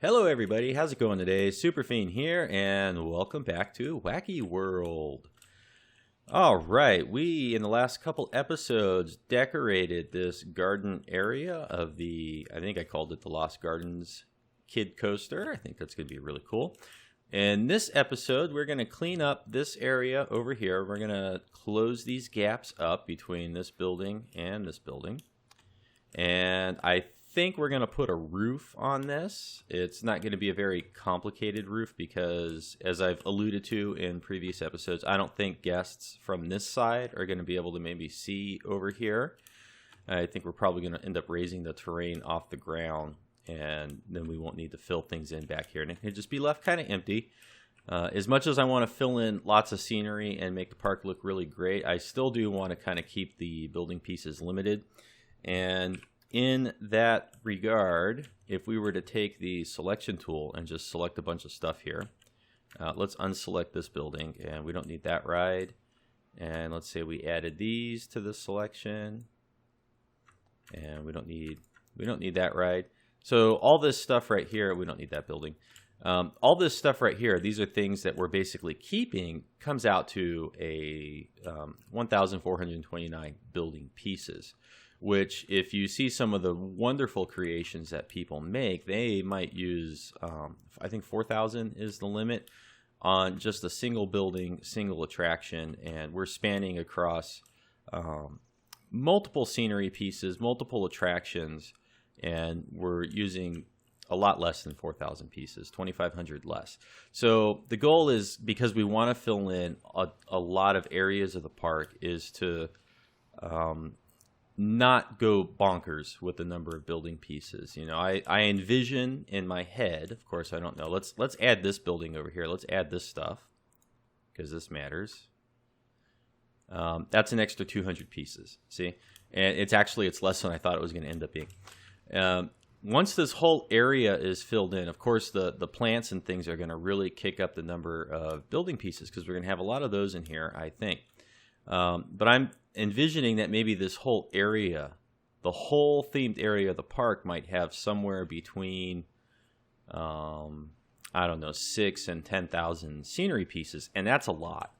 Hello everybody, how's it going today? Superfiend here, and welcome back to Whacky World. Alright, we in the last couple episodes decorated this garden area of the, I think I called it the Lost Gardens Kid Coaster. I think that's going to be really cool. In this episode, we're going to clean up this area over here. We're going to close these gaps up between this building and this building. And I think we're going to put a roof on this. It's not going to be a very complicated roof because, as I've alluded to in previous episodes, I don't think guests from this side are going to be able to maybe see over here. I think we're probably going to end up raising the terrain off the ground, and then we won't need to fill things in back here, and it can just be left kind of empty. As much as I want to fill in lots of scenery and make the park look really great, I still do want to kind of keep the building pieces limited. And in that regard, if we were to take the selection tool and just select a bunch of stuff here, let's unselect this building, and we don't need that ride. And let's say we added these to the selection, and we don't need that ride. So all this stuff right here, we don't need that building. All this stuff right here, these are things that we're basically keeping, comes out to a 1,429 building pieces. Which, if you see some of the wonderful creations that people make, they might use, I think 4,000 is the limit on just a single building, single attraction. And we're spanning across multiple scenery pieces, multiple attractions, and we're using a lot less than 4,000 pieces, 2,500 less. So the goal is, because we want to fill in a lot of areas of the park, is to not go bonkers with the number of building pieces. You know, I envision in my head, of course I don't know, let's add this building over here. Let's add this stuff because this matters. That's an extra 200 pieces, see? And it's less than I thought it was going to end up being. Once this whole area is filled in, of course the plants and things are going to really kick up the number of building pieces because we're going to have a lot of those in here, I think. But I'm envisioning that maybe this whole area, the whole themed area of the park, might have somewhere between, I don't know, 6,000 and 10,000 scenery pieces. And that's a lot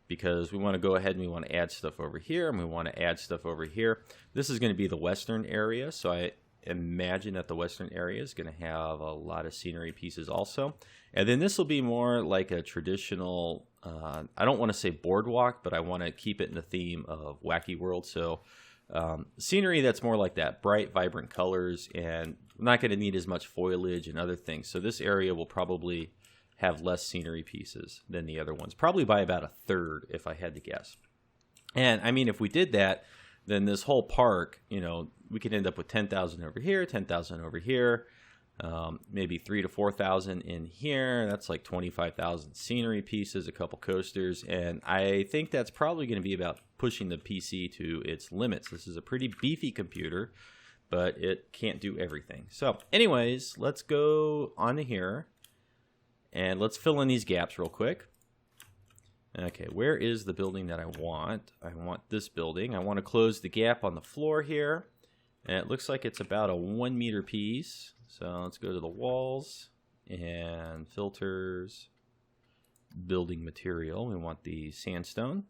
because we want to go ahead and we want to add stuff over here and we want to add stuff over here. This is going to be the western area, so I imagine that the western area is going to have a lot of scenery pieces also. And then this will be more like a traditional, I don't want to say boardwalk, but I want to keep it in the theme of Whacky World. So scenery that's more like that, bright, vibrant colors, and I'm not going to need as much foliage and other things. So this area will probably have less scenery pieces than the other ones, probably by about a third if I had to guess. And I mean, if we did that, then this whole park, you know, we could end up with 10,000 over here, 10,000 over here, maybe 3,000 to 4,000 in here. That's like 25,000 scenery pieces, a couple coasters, and I think that's probably going to be about pushing the PC to its limits. This is a pretty beefy computer, but it can't do everything. So anyways, let's go on to here, and let's fill in these gaps real quick. Okay, where is the building that I want? I want this building. I want to close the gap on the floor here. And it looks like it's about a 1 meter piece. So let's go to the walls and filters, building material. We want the sandstone.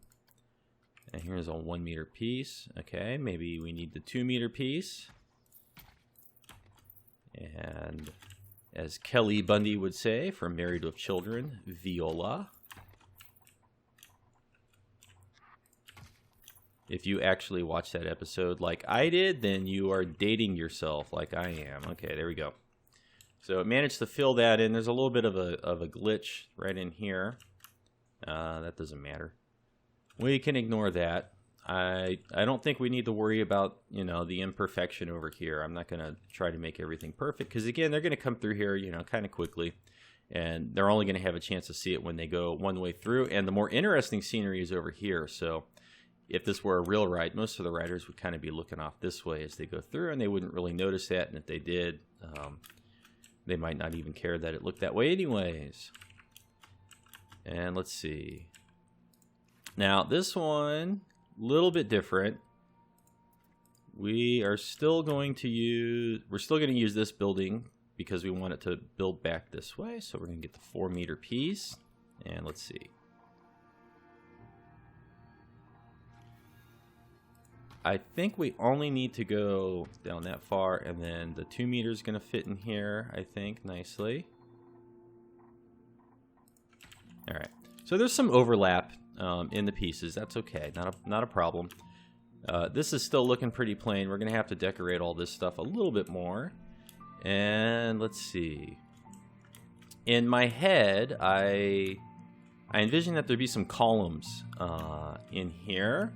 And here's a 1 meter piece. Okay, maybe we need the 2 meter piece. And as Kelly Bundy would say from Married with Children, viola. If you actually watch that episode like I did, then you are dating yourself like I am. Okay, there we go. So it managed to fill that in. There's a little bit of a glitch right in here. That doesn't matter. We can ignore that. I don't think we need to worry about, you know, the imperfection over here. I'm not going to try to make everything perfect because, again, they're going to come through here, you know, kind of quickly. And they're only going to have a chance to see it when they go one way through. And the more interesting scenery is over here. So if this were a real ride, most of the riders would kind of be looking off this way as they go through, and they wouldn't really notice that. And if they did, they might not even care that it looked that way anyways. And let's see. Now, this one, a little bit different. We're still going to use this building because we want it to build back this way. So we're going to get the 4-meter piece. And let's see. I think we only need to go down that far, and then the 2 meters is going to fit in here, I think, nicely. All right. So there's some overlap in the pieces. That's okay. Not a problem. This is still looking pretty plain. We're going to have to decorate all this stuff a little bit more. And let's see. In my head, I envision that there'd be some columns in here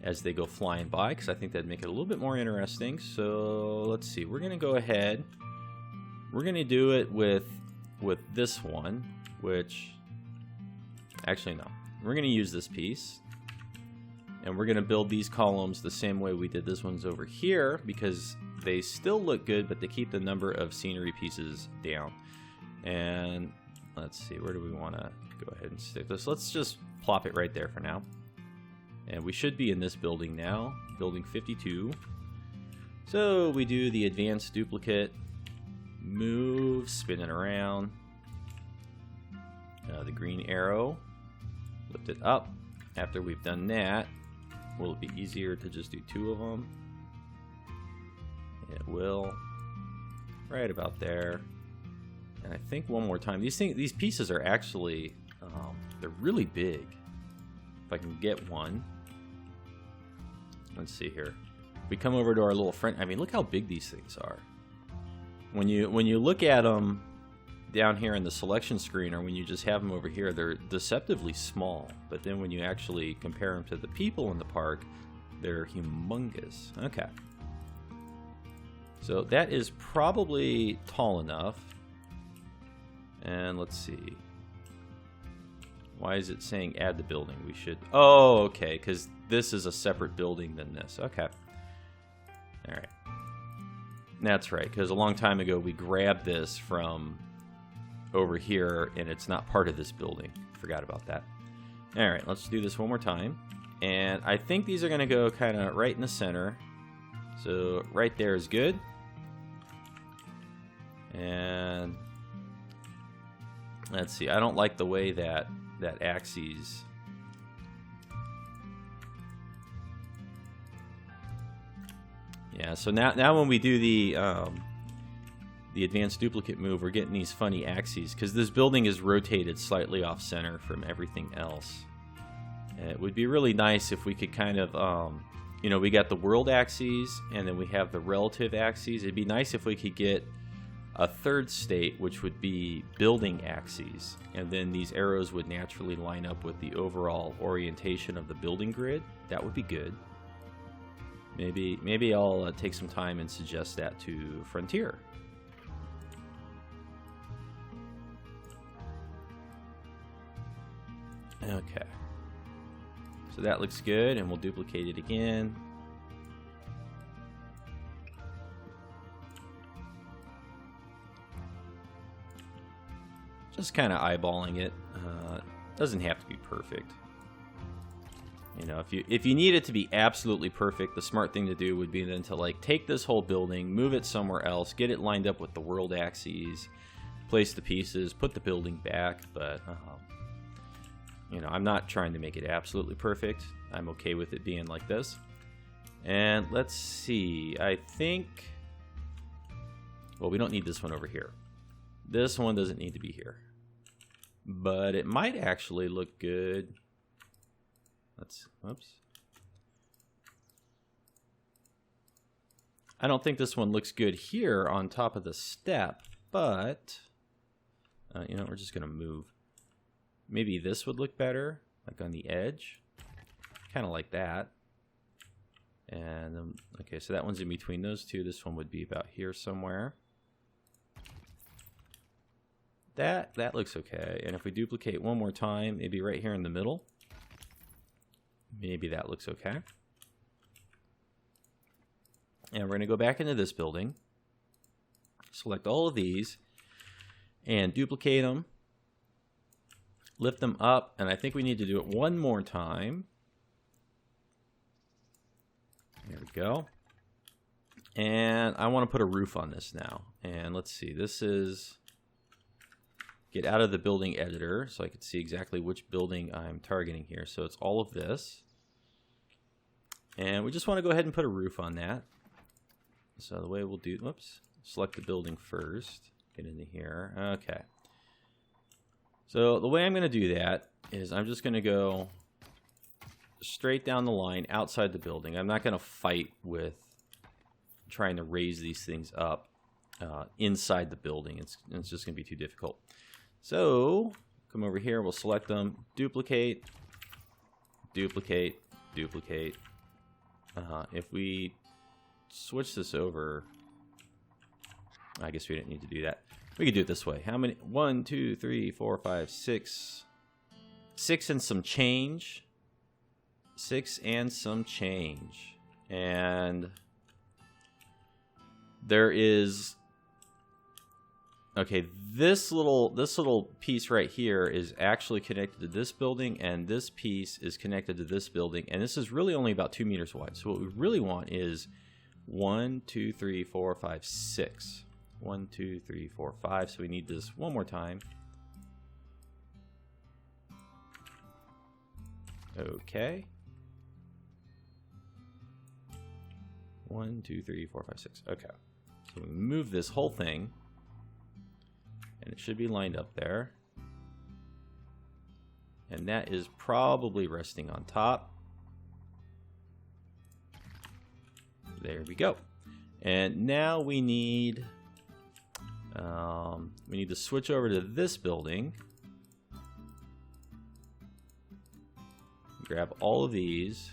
as they go flying by, because I think that'd make it a little bit more interesting. So let's see. We're going to go ahead. We're going to do it with this one, which... Actually, no. We're going to use this piece. And we're going to build these columns the same way we did this one's over here, because they still look good, but they keep the number of scenery pieces down. And let's see, where do we want to go ahead and stick this? Let's just plop it right there for now. And we should be in this building now, building 52. So we do the advanced duplicate, move, spin it around. The green arrow, lift it up. After we've done that, will it be easier to just do 2 of them? It will. Right about there. And I think one more time. These pieces are actually, they're really big. If I can get one. Let's see here. We come over to our little friend. I mean, look how big these things are. When you look at them down here in the selection screen, or when you just have them over here, they're deceptively small. But then when you actually compare them to the people in the park, they're humongous. Okay. So that is probably tall enough. And let's see. Why is it saying add the building? We should... Oh, okay, because this is a separate building than this. Okay. All right. That's right, because a long time ago we grabbed this from over here, and it's not part of this building. Forgot about that. All right, let's do this one more time. And I think these are going to go kind of right in the center. So right there is good. And let's see. I don't like the way that axes... Yeah, so now when we do the advanced duplicate move, we're getting these funny axes, because this building is rotated slightly off center from everything else. And it would be really nice if we could kind of, you know, we got the world axes, and then we have the relative axes. It'd be nice if we could get a third state, which would be building axes, and then these arrows would naturally line up with the orientation of the building grid. That would be good. Maybe I'll take some time and suggest that to Frontier. Okay. So that looks good, and we'll duplicate it again. Just kind of eyeballing it. Doesn't have to be perfect. You know, if you need it to be absolutely perfect, the smart thing to do would be then to like take this whole building, move it somewhere else, get it lined up with the world axes, place the pieces, put the building back. But you know, I'm not trying to make it absolutely perfect. I'm okay with it being like this. And let's see. I think, well, we don't need this one over here. This one doesn't need to be here, but it might actually look good. Whoops. I don't think this one looks good here on top of the step, but you know, we're just gonna move. Maybe this would look better, like on the edge, kind of like that. And okay, so that one's in between those two. This one would be about here somewhere. That looks okay. And if we duplicate one more time, maybe right here in the middle. Maybe that looks okay. And we're going to go back into this building. Select all of these and duplicate them. Lift them up, and I think we need to do it one more time. There we go. And I want to put a roof on this now. And let's see, this is, get out of the building editor so I can see exactly which building I'm targeting here. So it's all of this. And we just want to go ahead and put a roof on that. So the way we'll do, whoops, select the building first, get into here. Okay. So the way I'm going to do that is I'm just going to go straight down the line outside the building. I'm not going to fight with trying to raise these things up inside the building. It's just going to be too difficult. So come over here, we'll select them, duplicate, duplicate, duplicate. If we switch this over, I guess we didn't need to do that. We could do it this way. How many? 1, 2, 3, 4, 5, 6. 6 and some change. 6 and some change. And there is, okay, this little piece right here is actually connected to this building, and this piece is connected to this building, and this is really only about 2 meters wide. So what we really want is 1, 2, 3, 4, 5, 6. 1, 2, 3, 4, 5. So we need this one more time. Okay. 1, 2, 3, 4, 5, 6. Okay. So we move this whole thing, and it should be lined up there. And that is probably resting on top. There we go. And now we need to switch over to this building. Grab all of these.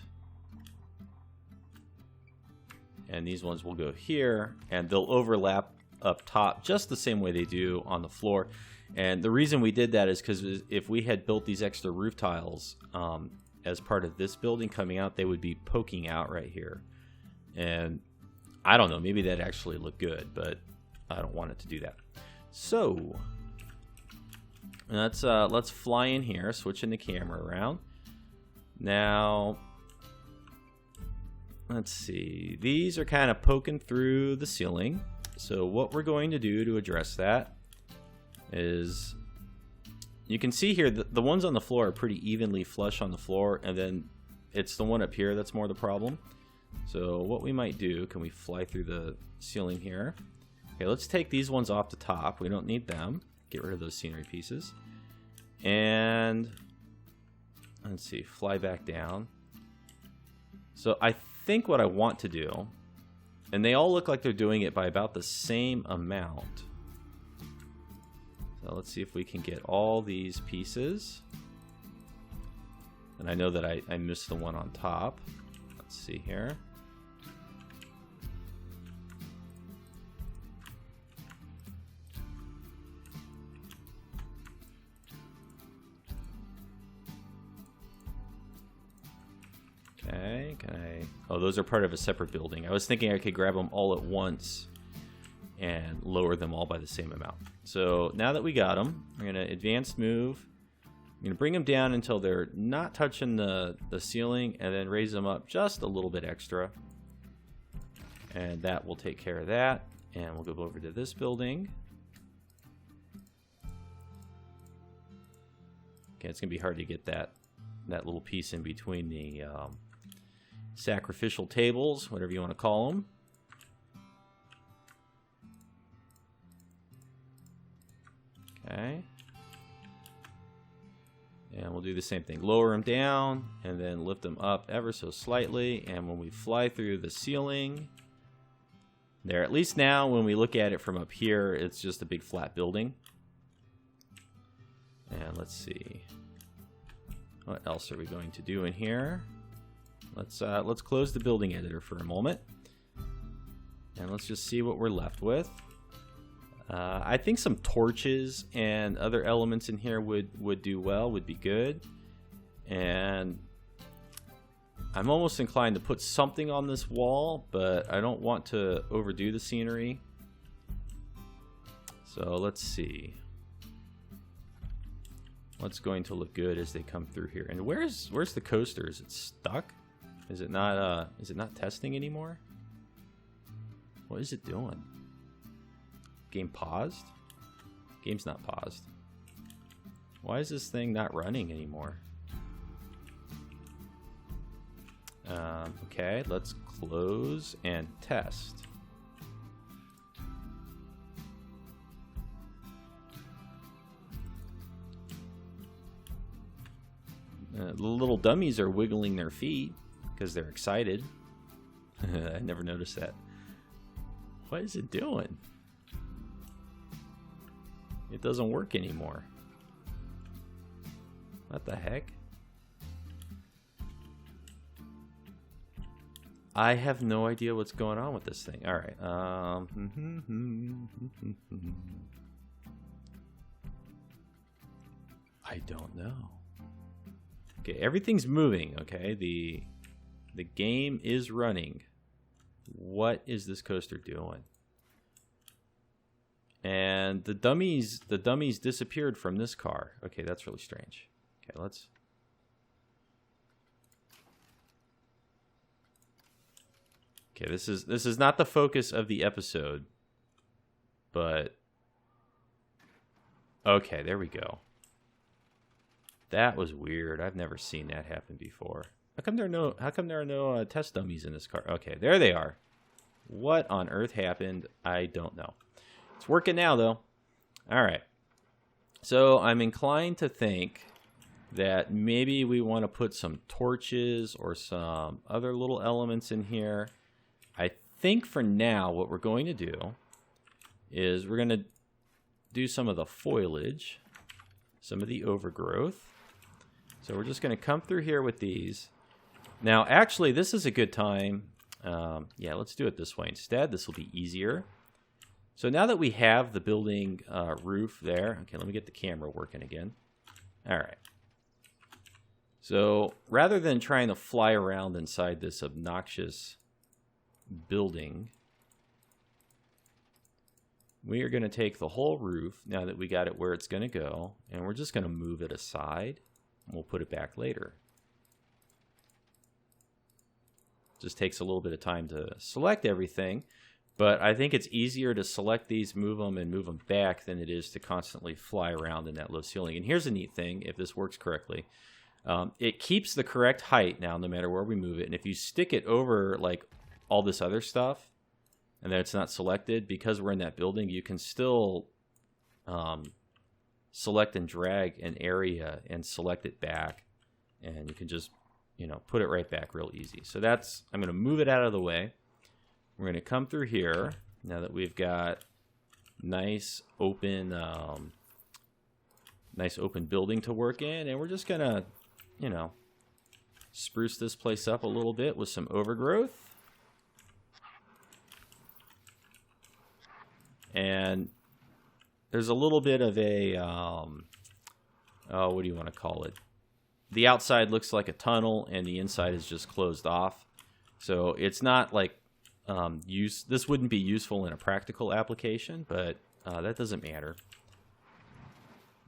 And these ones will go here, and they'll overlap up top just the same way they do on the floor. And the reason we did that is because if we had built these extra roof tiles as part of this building coming out, they would be poking out right here. And I don't know, maybe that actually looked good, but I don't want it to do that. So let's fly in here, switching the camera around. Now, let's see. These are kind of poking through the ceiling. So what we're going to do to address that is, you can see here the ones on the floor are pretty evenly flush on the floor, and then it's the one up here that's more the problem. So what we might do, can we fly through the ceiling here? Okay, let's take these ones off the top. We don't need them. Get rid of those scenery pieces. And let's see, fly back down. So I think what I want to do, and they all look like they're doing it by about the same amount. So let's see if we can get all these pieces. And I know that I missed the one on top. Let's see here. Okay, can I? Oh, those are part of a separate building. I was thinking I could grab them all at once and lower them all by the same amount. So now that we got them, we're going to advanced move. I'm going to bring them down until they're not touching the ceiling, and then raise them up just a little bit extra. And that will take care of that. And we'll go over to this building. Okay, it's going to be hard to get that little piece in between the sacrificial tables, whatever you want to call them. Okay. And we'll do the same thing. Lower them down and then lift them up ever so slightly. And when we fly through the ceiling, there, at least now when we look at it from up here, it's just a big flat building. And let's see. What else are we going to do in here? Let's close the building editor for a moment. And let's just see what we're left with. I think some torches and other elements in here would do well, would be good. And I'm almost inclined to put something on this wall, but I don't want to overdo the scenery. So let's see. What's going to look good as they come through here? And where's the coaster? Is it stuck? Is it not testing anymore? What is it doing? Game paused? Game's not paused. Why is this thing not running anymore? Okay, let's close and test. The little dummies are wiggling their feet because they're excited. I never noticed that. What is it doing? It doesn't work anymore. What the heck? I have no idea what's going on with this thing. All right. I don't know. Okay, everything's moving. Okay, the game is running. What is this coaster doing? And the dummies disappeared from this car. Okay, that's really strange. Okay, let's. Okay, this is not the focus of the episode, but okay, there we go. That was weird. I've never seen that happen before. How come there are no test dummies in this car? Okay, there they are. What on earth happened? I don't know. It's working now though. All right. So I'm inclined to think that maybe we want to put some torches or some other little elements in here. I think for now what we're going to do is we're going to do some of the foliage, some of the overgrowth. So we're just going to come through here with these. Now, actually, this is a good time. Yeah, let's do it this way instead. This will be easier. So now that we have the building roof there, okay, let me get the camera working again. All right. So rather than trying to fly around inside this obnoxious building, we are going to take the whole roof, now that we got it where it's going to go, and we're just going to move it aside, and we'll put it back later. Just takes a little bit of time to select everything, but I think it's easier to select these, move them back than it is to constantly fly around in that low ceiling. And here's a neat thing, if this works correctly. It keeps the correct height now, no matter where we move it. And if you stick it over like all this other stuff, and then it's not selected, because we're in that building, you can still select and drag an area and select it back, and you can just, you know, put it right back real easy. So that's, I'm going to move it out of the way. We're going to come through here now that we've got nice open building to work in, and we're just going to, you know, spruce this place up a little bit with some overgrowth. And there's a little bit of a, what do you want to call it? The outside looks like a tunnel, and the inside is just closed off. So it's not like this wouldn't be useful in a practical application, but that doesn't matter.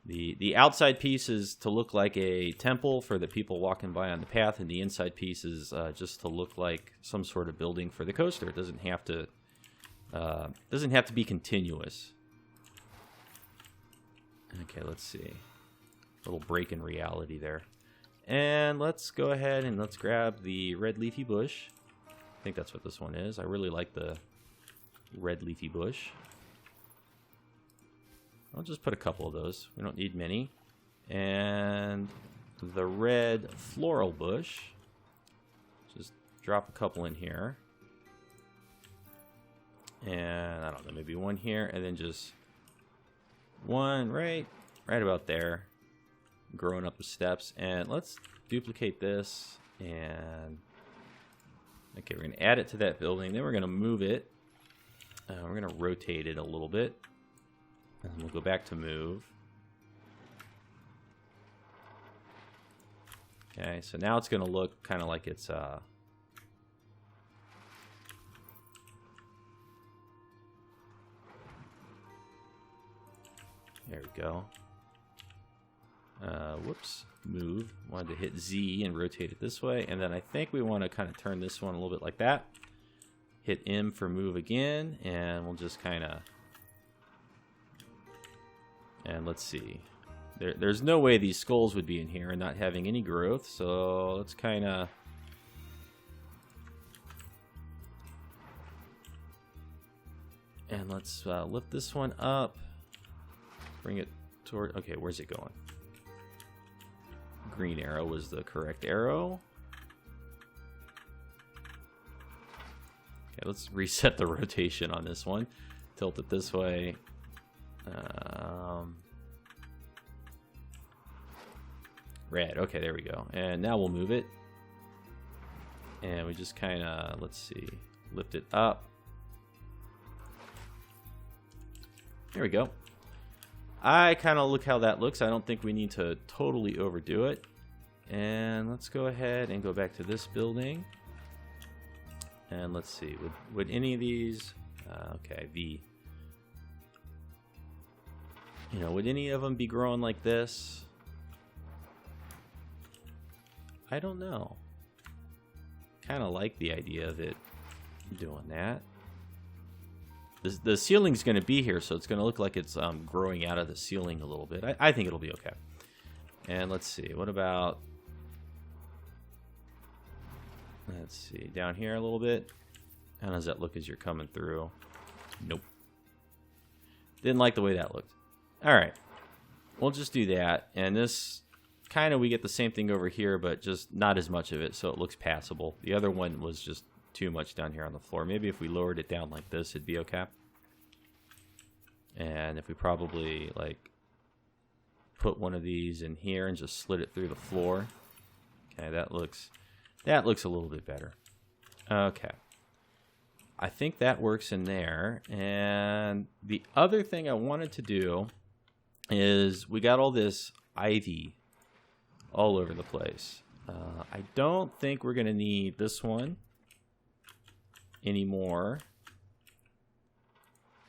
The outside piece is to look like a temple for the people walking by on the path, and the inside piece is just to look like some sort of building for the coaster. It doesn't have to be continuous. Okay, let's see. A little break in reality there. And let's go ahead and let's grab the red leafy bush. I think that's what this one is. I really like the red leafy bush. I'll just put a couple of those. We don't need many. And the red floral bush. Just drop a couple in here. And I don't know, maybe one here, and then just one right about there, growing up the steps. And let's duplicate this, and okay, we're going to add it to that building. Then we're going to move it. We're going to rotate it a little bit, and we'll go back to move. Okay, so now it's going to look kind of like it's there we go. Whoops, move. Wanted to hit Z and rotate it this way. And then I think we want to kind of turn this one a little bit like that. hit M for move again, and we'll just kind of... And let's see. There's no way these skulls would be in here and not having any growth, so let's kind of... And let's lift this one up. Bring it toward... Okay, where's it going? Green arrow was the correct arrow. Okay, let's reset the rotation on this one. Tilt it this way. Red. Okay, there we go. And now we'll move it. And we just kind of, let's see, lift it up. There we go. I kind of look how that looks. I don't think we need to totally overdo it. And let's go ahead and go back to this building. And let's see, would any of these, okay, would any of them be growing like this? I don't know. Kind of like the idea of it doing that. The ceiling's going to be here, so it's going to look like it's growing out of the ceiling a little bit. I think it'll be okay. And let's see, what about... Let's see, down here a little bit. How does that look as you're coming through? Nope. Didn't like the way that looked. Alright. We'll just do that. And this, kind of, we get the same thing over here, but just not as much of it, so it looks passable. The other one was just too much down here on the floor. Maybe if we lowered it down like this, it'd be okay. And if we probably, like, put one of these in here and just slid it through the floor. Okay, that looks a little bit better. Okay. I think that works in there. And the other thing I wanted to do is we got all this ivy all over the place. I don't think we're going to need this one anymore.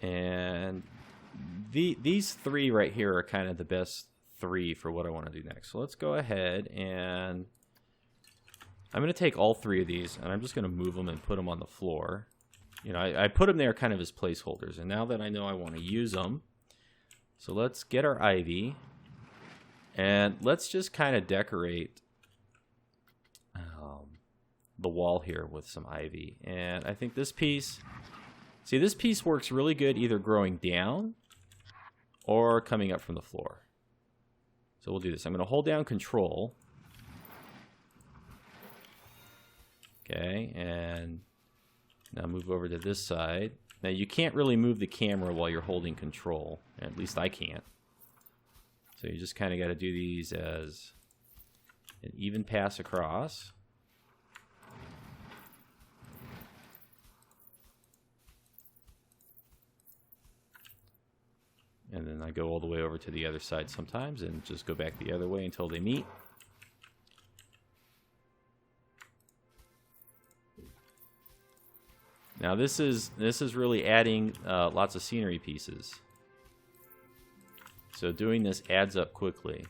And these three right here are kind of the best three for what I want to do next. So let's go ahead and I'm going to take all three of these and I'm just going to move them and put them on the floor. You know, I put them there kind of as placeholders, and now that I know I want to use them, so let's get our ivy, and let's just kind of decorate the wall here with some ivy. And I think this piece, see, this piece works really good either growing down or coming up from the floor. So we'll do this. I'm going to hold down Control. Okay, and now move over to this side. Now you can't really move the camera while you're holding Control. At least I can't. So you just kind of got to do these as an even pass across. And then I go all the way over to the other side sometimes and just go back the other way until they meet. Now this is really adding lots of scenery pieces. So doing this adds up quickly.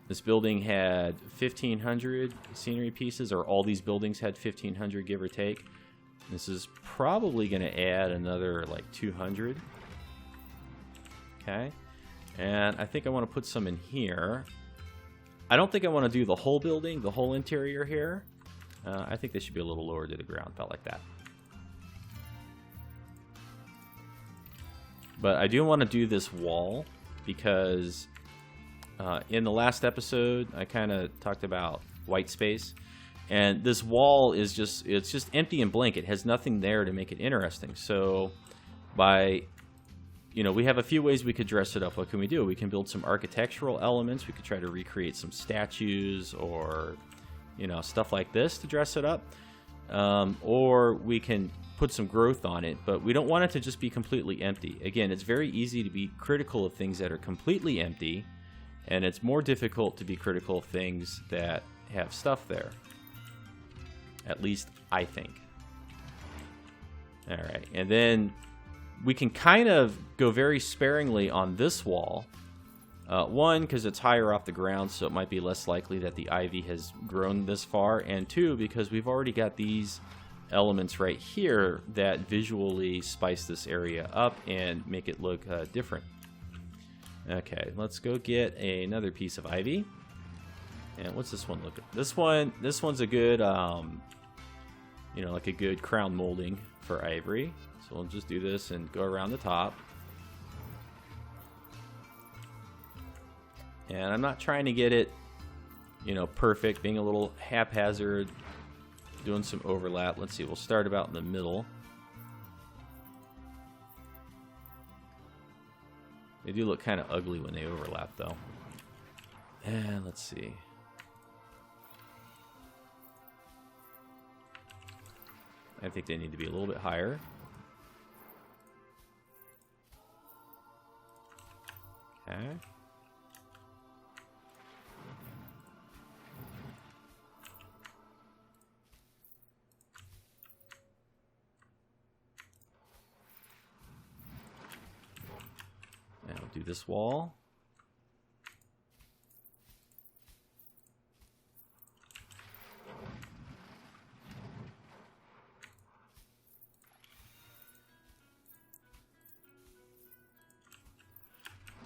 This building had 1,500 scenery pieces, or all these buildings had 1,500, give or take. This is probably going to add another like 200. Okay, and I think I want to put some in here. I don't think I want to do the whole building, the whole interior here. I think they should be a little lower to the ground, about like that. But I do want to do this wall because in the last episode I kind of talked about white space, and this wall is just empty and blank. It has nothing there to make it interesting. So by we have a few ways we could dress it up. What can we do? We can build some architectural elements. We could try to recreate some statues or stuff like this to dress it up. Or we can put some growth on it, but we don't want it to just be completely empty. Again, it's very easy to be critical of things that are completely empty, and it's more difficult to be critical of things that have stuff there. At least I think. All right, and then we can kind of go very sparingly on this wall. One, because it's higher off the ground, so it might be less likely that the ivy has grown this far. And two, because we've already got these elements right here that visually spice this area up and make it look different. Okay, let's go get another piece of ivy. And what's this one look at? This one's a good, you know, like a good crown molding for ivory. So we'll just do this and go around the top. And I'm not trying to get it, you know, perfect, being a little haphazard, doing some overlap. Let's see, we'll start about in the middle. They do look kind of ugly when they overlap, though. And let's see. I think they need to be a little bit higher. Okay. Now do this wall.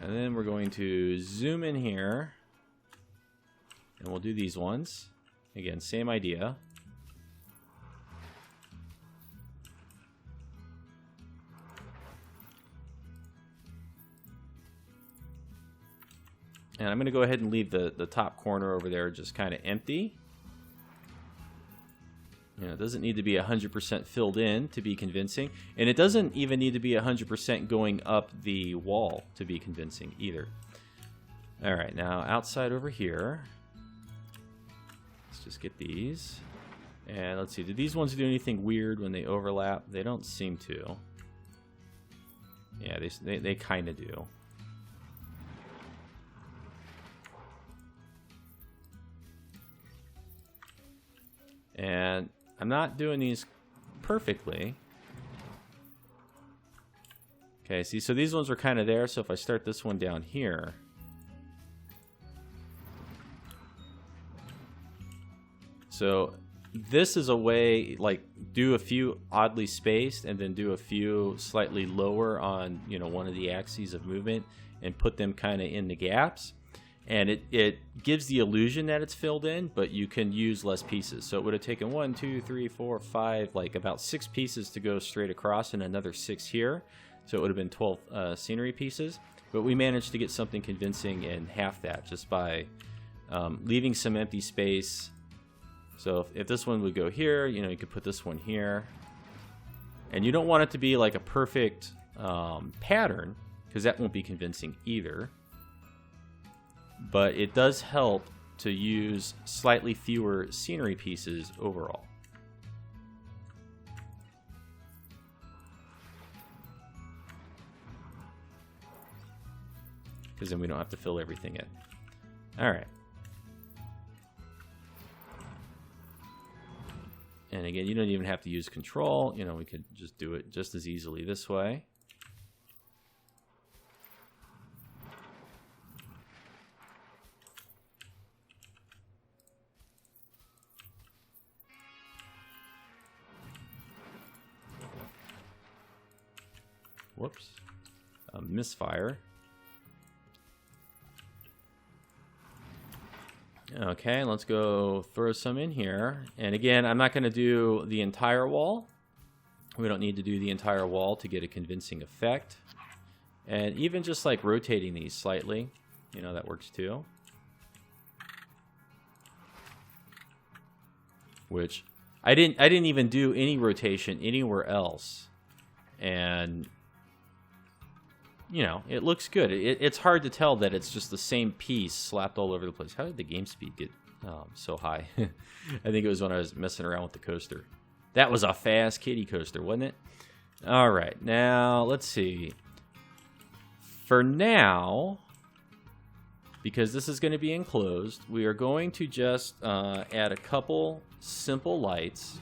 And then we're going to zoom in here, and we'll do these ones. Again, same idea. And I'm going to go ahead and leave the top corner over there just kind of empty. You know, it doesn't need to be 100% filled in to be convincing. And it doesn't even need to be 100% going up the wall to be convincing either. All right, now outside over here. Let's just get these. And let's see, do these ones do anything weird when they overlap? They don't seem to. Yeah, they kind of do. And I'm not doing these perfectly. Okay, see, so these ones are kind of there. So if I start this one down here. So this is a way, like, do a few oddly spaced and then do a few slightly lower on, you know, one of the axes of movement and put them kind of in the gaps. And it gives the illusion that it's filled in, but you can use less pieces. So it would have taken 1, 2, 3, 4, 5, like about 6 pieces to go straight across and another 6 here. So it would have been 12 scenery pieces. But we managed to get something convincing in half that just by leaving some empty space. So if this one would go here, you know, you could put this one here. And you don't want it to be like a perfect pattern, because that won't be convincing either. But it does help to use slightly fewer scenery pieces overall. Because then we don't have to fill everything in. All right. And again, you don't even have to use control. You know, we could just do it just as easily this way. Whoops. A misfire. Okay, let's go throw some in here. And again, I'm not going to do the entire wall. We don't need to do the entire wall to get a convincing effect. And even just like rotating these slightly, you know, that works too. Which I didn't even do any rotation anywhere else. And you know, it looks good. It's hard to tell that it's just the same piece slapped all over the place. How did the game speed get so high? I think it was when I was messing around with the coaster. That was a fast kitty coaster, wasn't it? All right, now let's see. For now, because this is going to be enclosed, we are going to just add a couple simple lights.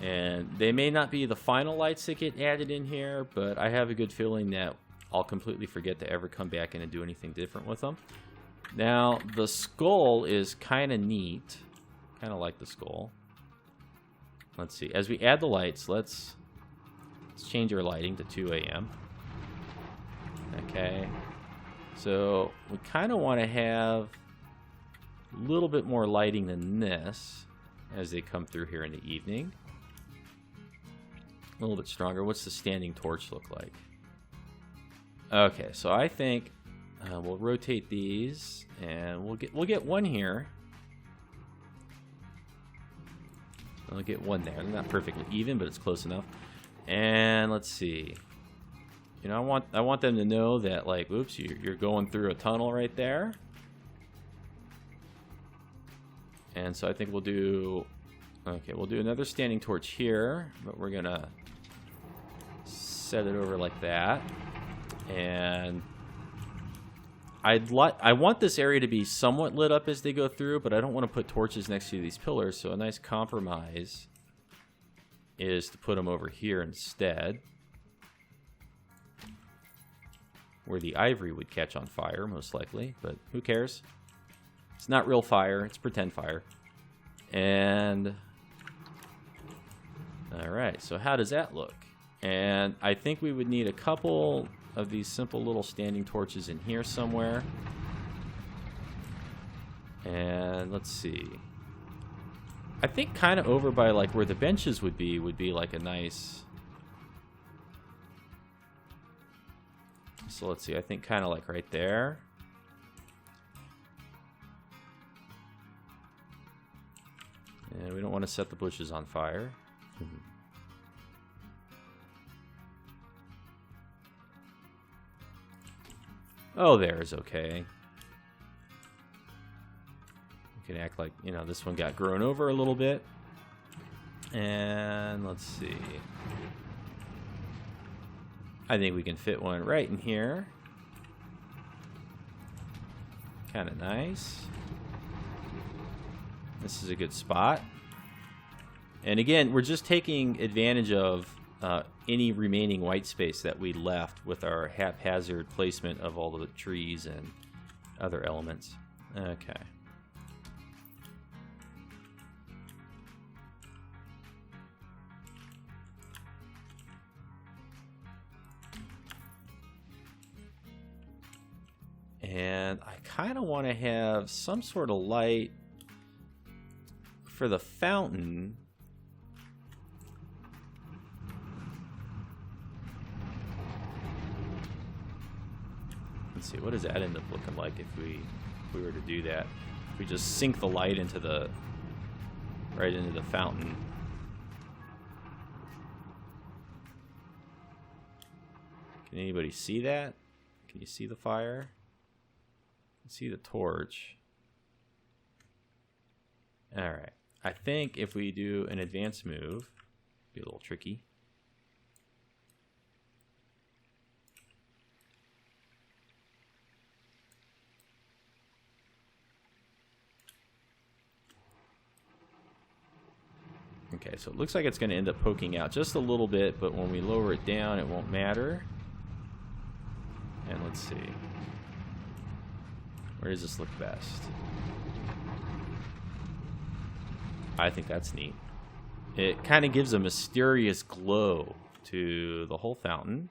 And they may not be the final lights that get added in here, but I have a good feeling that I'll completely forget to ever come back in and do anything different with them. Now, the skull is kind of neat. Kind of like the skull. let's see. As we add the lights, let's change our lighting to 2 a.m. Okay. So we kind of want to have a little bit more lighting than this as they come through here in the evening. A little bit stronger. What's the standing torch look like? Okay, so I think we'll rotate these, and we'll get one here. I'll get one there. They're not perfectly even, but it's close enough. And let's see. You know, I want them to know that, like, oops, you're going through a tunnel right there. And so I think we'll do another standing torch here, but we're gonna set it over like that. And I want this area to be somewhat lit up as they go through, but I don't want to put torches next to these pillars, so a nice compromise is to put them over here instead, where the ivory would catch on fire, most likely, but who cares? It's not real fire, it's pretend fire. And alright, so how does that look? And I think we would need a couple of these simple little standing torches in here somewhere. And let's see. I think kind of over by like where the benches would be like a nice... So let's see, I think kind of like right there. And we don't want to set the bushes on fire. Oh, there's okay. We can act like, you know, this one got grown over a little bit. And let's see. I think we can fit one right in here. Kind of nice. This is a good spot. And again, we're just taking advantage of any remaining white space that we left with our haphazard placement of all the trees and other elements. Okay. And I kind of want to have some sort of light for the fountain. Let's see, what does that end up looking like if we were to do that? If we just sink the light into the right into the fountain. Can anybody see that? Can you see the fire? You can see the torch. Alright. I think if we do an advanced move, be a little tricky. Okay, so it looks like it's going to end up poking out just a little bit, but when we lower it down, it won't matter. And let's see. Where does this look best? I think that's neat. It kind of gives a mysterious glow to the whole fountain.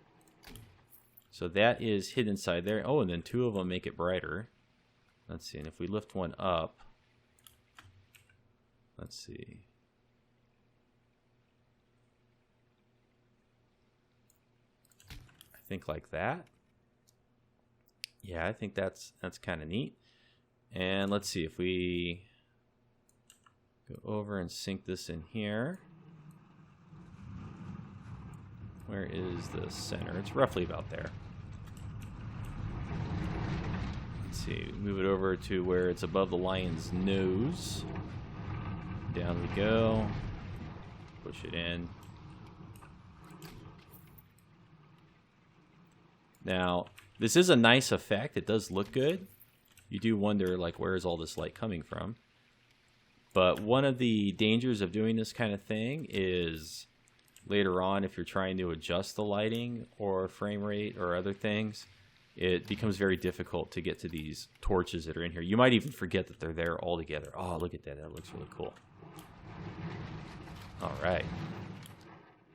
So that is hid inside there. Oh, and then two of them make it brighter. Let's see, and if we lift one up, let's see. I think like that. Yeah, I think that's kind of neat. And let's see if we go over and sink this in here. Where is the center? It's roughly about there. Let's see, move it over to where it's above the lion's nose. Down we go. Push it in. Now, this is a nice effect. It does look good. You do wonder, like, where is all this light coming from? But one of the dangers of doing this kind of thing is later on, if you're trying to adjust the lighting or frame rate or other things, it becomes very difficult to get to these torches that are in here. You might even forget that they're there altogether. Oh, look at that. That looks really cool. All right.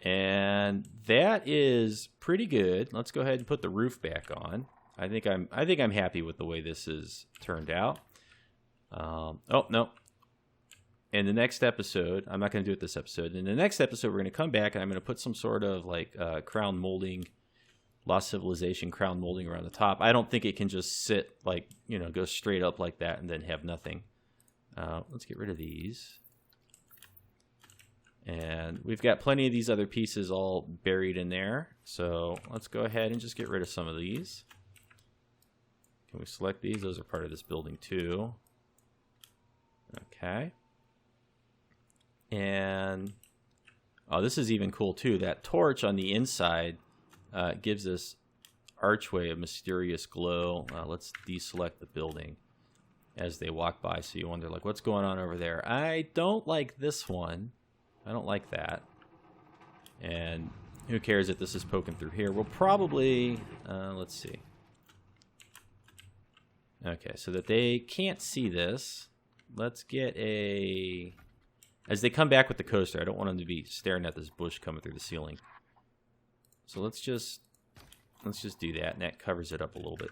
And that is pretty good. Let's go ahead and put the roof back on. I think I'm happy with the way this is turned out. Oh, no. In the next episode, I'm not going to do it this episode. In the next episode, we're going to come back and I'm going to put some sort of like crown molding, Lost Civilization crown molding around the top. I don't think it can just sit like, you know, go straight up like that and then have nothing. Let's get rid of these. And we've got plenty of these other pieces all buried in there. So let's go ahead and just get rid of some of these. Can we select these? Those are part of this building too. Okay. And, oh, this is even cool too. That torch on the inside gives this archway of mysterious glow. Let's deselect the building as they walk by. So you wonder, like, what's going on over there? I don't like this one. I don't like that. And who cares if this is poking through here? We'll probably, let's see. Okay, so that they can't see this, let's get a, as they come back with the coaster, I don't want them to be staring at this bush coming through the ceiling. So let's just do that, and that covers it up a little bit.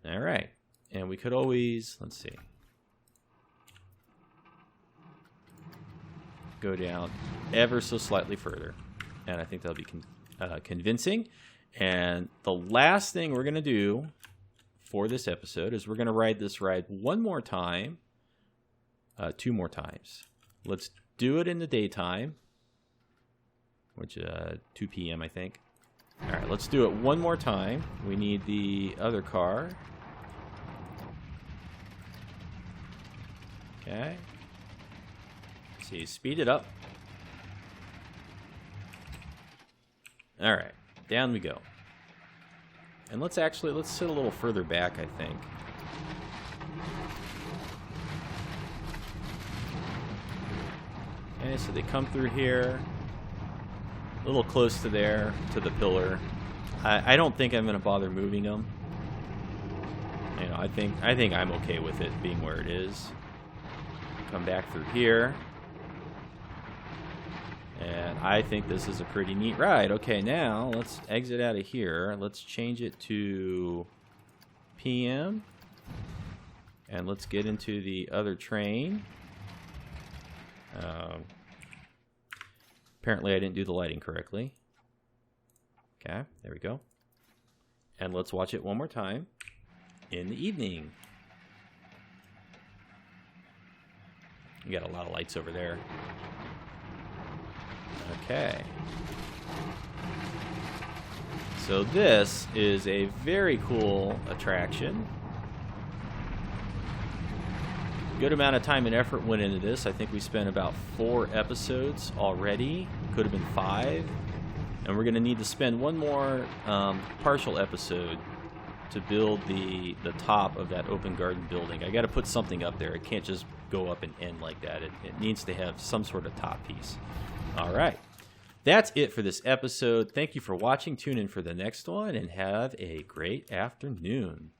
All right, and we could always, let's see. Go down ever so slightly further, and I think that'll be convincing. And the last thing we're going to do for this episode is we're going to ride this ride one more time, 2 more times. Let's do it in the daytime, which 2 p.m. I think. All right, let's do it one more time. We need the other car. Okay. See, speed it up. All right, down we go. And let's sit a little further back, I think. Okay, so they come through here, a little close to there, to the pillar. I don't think I'm going to bother moving them. You know, I think I'm okay with it being where it is. Come back through here. And I think this is a pretty neat ride. Okay, now let's exit out of here. Let's change it to PM. And let's get into the other train. Apparently I didn't do the lighting correctly. Okay, there we go. And let's watch it one more time in the evening. You got a lot of lights over there. Okay. So this is a very cool attraction. Good amount of time and effort went into this. I think we spent about 4 episodes already. Could have been 5. And we're going to need to spend one more partial episode to build the top of that open garden building. I got to put something up there. It can't just go up and end like that. It needs to have some sort of top piece. All right. That's it for this episode. Thank you for watching. Tune in for the next one and have a great afternoon.